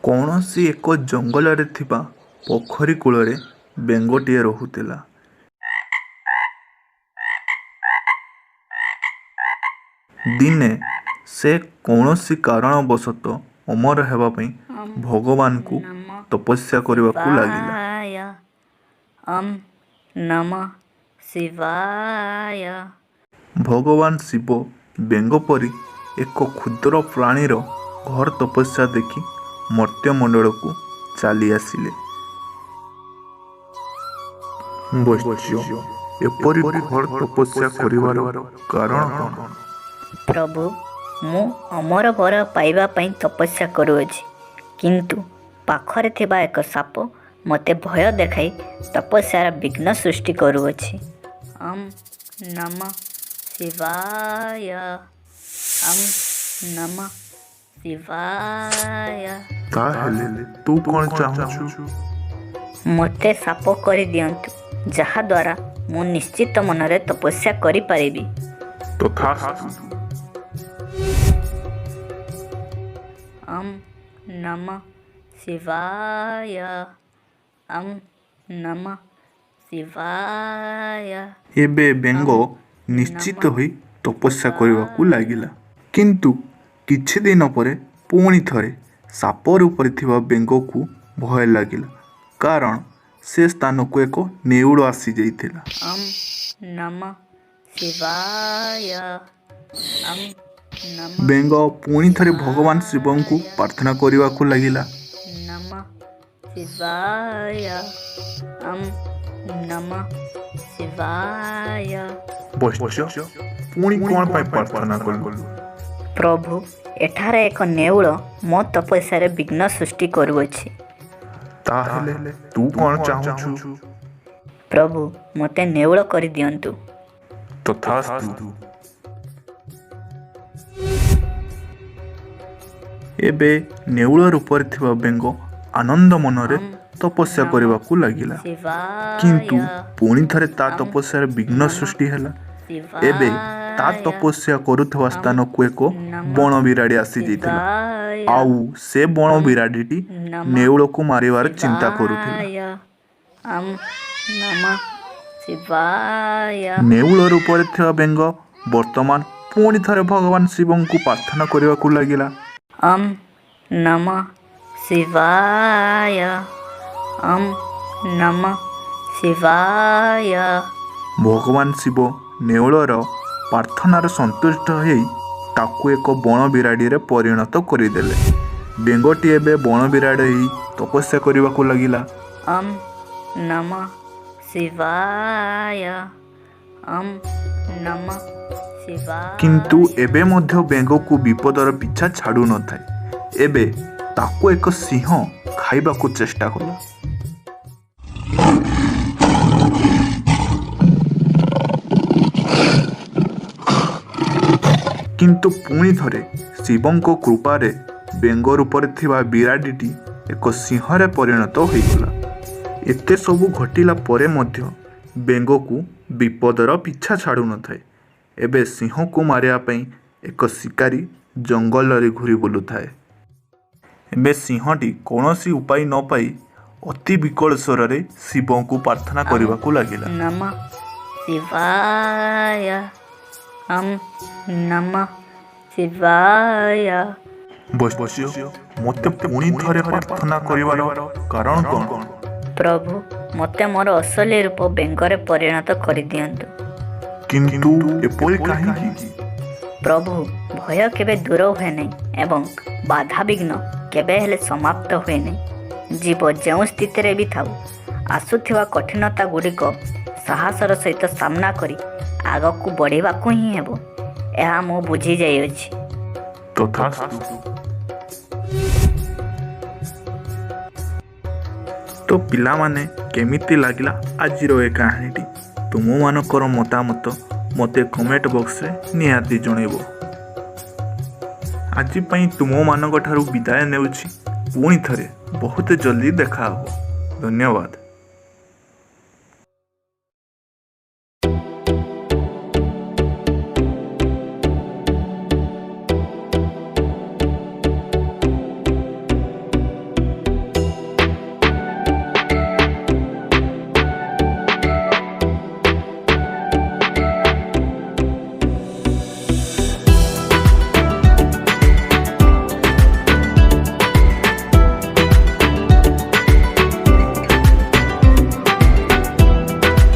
କୌଣସି ଏକ ଜଙ୍ଗଲରେ ଥିବା ପୋଖରୀ କୂଳରେ ବେଙ୍ଗଟିଏ ରହୁଥିଲା। ଦିନେ ସେ କୌଣସି କାରଣବଶତଃ ଅମର ହେବା ପାଇଁ ଭଗବାନଙ୍କୁ ତପସ୍ୟା କରିବାକୁ ଲାଗିଲା। ନମଃ ଶିବାୟ। ଭଗବାନ ଶିବ ବେଙ୍ଗ ପରି ଏକ କ୍ଷୁଦ୍ର ପ୍ରାଣୀର ଘୋର ତପସ୍ୟା ଦେଖି ମର୍ତ୍ତ୍ୟମଣ୍ଡଳକୁ ଚାଲି ଆସିଲେ। ବୈଶ୍ୟ, ଏପରି ଘୋର ତପସ୍ୟା କରିବାର କାରଣ କ'ଣ? ପ୍ରଭୁ, ମୁଁ ଅମର ବର ପାଇବା ପାଇଁ ତପସ୍ୟା କରୁଅଛି, କିନ୍ତୁ ପାଖରେ ଥିବା ଏକ ସାପ ମୋତେ ଭୟ ଦେଖାଇ ତପସ୍ୟାର ବିଘ୍ନ ସୃଷ୍ଟି କରୁଅଛି। ନମଃ ଶିବାୟ। ନମଃ ଶିବାୟ। ତାହେଲେ ତୁ କ'ଣ ଚାହୁଁଛୁ? ମୋତେ ସାପ କରିଦିଅନ୍ତୁ, ଯାହାଦ୍ୱାରା ମୁଁ ନିଶ୍ଚିତ ମନରେ ତପସ୍ୟା କରିପାରିବି। ତଥାସ୍ତୁ। ନମଃ ଶିବାୟ। ନମଃ ଶିବାୟ। ଏବେ ବେଙ୍ଗ ନିଶ୍ଚିତ ହୋଇ ତପସ୍ୟା କରିବାକୁ ଲାଗିଲା। କିନ୍ତୁ କିଛି ଦିନ ପରେ ପୁଣି ଥରେ ସାପ ରୂପରେ ଥିବା ବେଙ୍ଗକୁ ଭୟ ଲାଗିଲା, କାରଣ ସେ ସ୍ଥାନକୁ ଏକ ନେଉଳ ଆସିଯାଇଥିଲା। ନମଃ ଶିବାୟ। ବେଙ୍ଗ ପୁଣି ଥରେ ଭଗବାନ ଶିବଙ୍କୁ ପ୍ରାର୍ଥନା କରିବାକୁ ଲାଗିଲା। ନମଃ ଶିବାୟ। ନମଃ ଶିବାୟ। ବୈଶ୍ୟ, ପୁଣି କ'ଣ ପାଇଁ ପ୍ରାର୍ଥନା କଲୁ? ପ୍ରଭୁ, ଏଠାରେ ଏକ ନେଉଳ ମୋ ତପସ୍ୟାରେ ବିଘ୍ନ ସୃଷ୍ଟି କରୁଅଛି। ତାହେଲେ ତୁ କ'ଣ ଚାହୁଁଛୁ? ପ୍ରଭୁ, ମୋତେ ନେଉଳ କରିଦିଅନ୍ତୁ। ତଥାସ୍ତୁ। ଏବେ ନେଉଳ ରୂପରେ ଥିବା ବେଙ୍ଗ ଆନନ୍ଦ ମନରେ ତପସ୍ୟା କରିବାକୁ ଲାଗିଲା। କିନ୍ତୁ ପୁଣି ଥରେ ତା ତପସ୍ୟାରେ ବିଘ୍ନ ସୃଷ୍ଟି ହେଲା। ଏବେ ତା ତପସ୍ୟା କରୁଥିବା ସ୍ଥାନକୁ ଏକ ବଣ ବିରାଡ଼ି ଆସିଯାଇଥିଲା, ଆଉ ସେ ବଣ ବିରାଡ଼ିଟି ନେଉଳକୁ ମାରିବାର ଚିନ୍ତା କରୁଥିଲା। ନେଉଳ ରୂପରେ ଥିବା ବେଙ୍ଗ ବର୍ତ୍ତମାନ ପୁଣି ଥରେ ଭଗବାନ ଶିବଙ୍କୁ ପ୍ରାର୍ଥନା କରିବାକୁ ଲାଗିଲା। ନମଃ ଶିବାୟ। ନମଃ ଶିବାୟ। ଭଗବାନ ଶିବ ନେଉଳର ପ୍ରାର୍ଥନାର ସନ୍ତୁଷ୍ଟ ହୋଇ ତାକୁ ଏକ ବଣ ବିରାଡ଼ିରେ ପରିଣତ କରିଦେଲେ। ବେଙ୍ଗଟି ଏବେ ବଣ ବିରାଡ଼ି ହୋଇ ତପସ୍ୟା କରିବାକୁ ଲାଗିଲା। ନମଃ ଶିବାୟ। ନମଃ ଶିବାୟ। କିନ୍ତୁ ଏବେ ମଧ୍ୟ ବେଙ୍ଗକୁ ବିପଦର ପିଛା ଛାଡ଼ୁନଥାଏ। ଏବେ ତାକୁ ଏକ ସିଂହ ଖାଇବାକୁ ଚେଷ୍ଟା କଲା। କିନ୍ତୁ ପୁଣି ଥରେ ଶିବଙ୍କ କୃପାରେ ବେଙ୍ଗ ରୂପରେ ଥିବା ବିରାଡ଼ିଟି ଏକ ସିଂହରେ ପରିଣତ ହୋଇଗଲା। ଏତେ ସବୁ ଘଟିଲା ପରେ ମଧ୍ୟ ବେଙ୍ଗକୁ ବିପଦର ପିଛା ଛାଡ଼ୁନଥାଏ। ଏବେ ସିଂହକୁ ମାରିବା ପାଇଁ ଏକ ଶିକାରୀ ଜଙ୍ଗଲରେ ଘୁରି ବୁଲୁଥାଏ। ଏବେ ସିଂହଟି କୌଣସି ଉପାୟ ନ ପାଇ ଅତି ବିକଳ ସ୍ୱରରେ ଶିବଙ୍କୁ ପ୍ରାର୍ଥନା କରିବାକୁ ଲାଗିଲା। ନମଃ ଶିବାୟ। ନମଃ ଶିବାୟ। ବୈଶ୍ୟ, ମୋତେ ପୁଣି ଥରେ ପ୍ରାର୍ଥନା କରିବାର କାରଣ କ'ଣ? ପ୍ରଭୁ, ମୋତେ ମୋର ଅସଲି ରୂପ ବେଙ୍ଗରେ ପରିଣତ କରିଦିଅନ୍ତୁ। କିନ୍ତୁ ଏପରି କାହିଁକି? ପ୍ରଭୁ, ଭୟ କେବେ ଦୂର ହୁଏ ନାହିଁ ଏବଂ ବାଧାବିଘ୍ନ କେବେ ହେଲେ ସମାପ୍ତ ହୁଏ ନାହିଁ। ଜୀବ ଯେଉଁ ସ୍ଥିତିରେ ବି ଥାଉ, ଆସୁଥିବା କଠିନତା ଗୁଡ଼ିକ ସାହସର ସହିତ ସାମ୍ନା କରି ଆଗକୁ ବଢ଼ିବାକୁ ହିଁ ହେବ, ଏହା ମୁଁ ବୁଝି ଯାଇଅଛି। ତଥାସ୍ତୁ। ତ ପିଲାମାନେ, କେମିତି ଲାଗିଲା ଆଜିର ଏ କାହାଣୀଟି? ତୁମମାନଙ୍କର ମତାମତ ମୋତେ କମେଣ୍ଟ ବକ୍ସରେ ନିହାତି ଜଣାଇବ। ଆଜି ପାଇଁ ତୁମମାନଙ୍କଠାରୁ ବିଦାୟ ନେଉଛି। ପୁଣି ଥରେ ବହୁତ ଜଲ୍ଦି ଦେଖା ହେବ। ଧନ୍ୟବାଦ।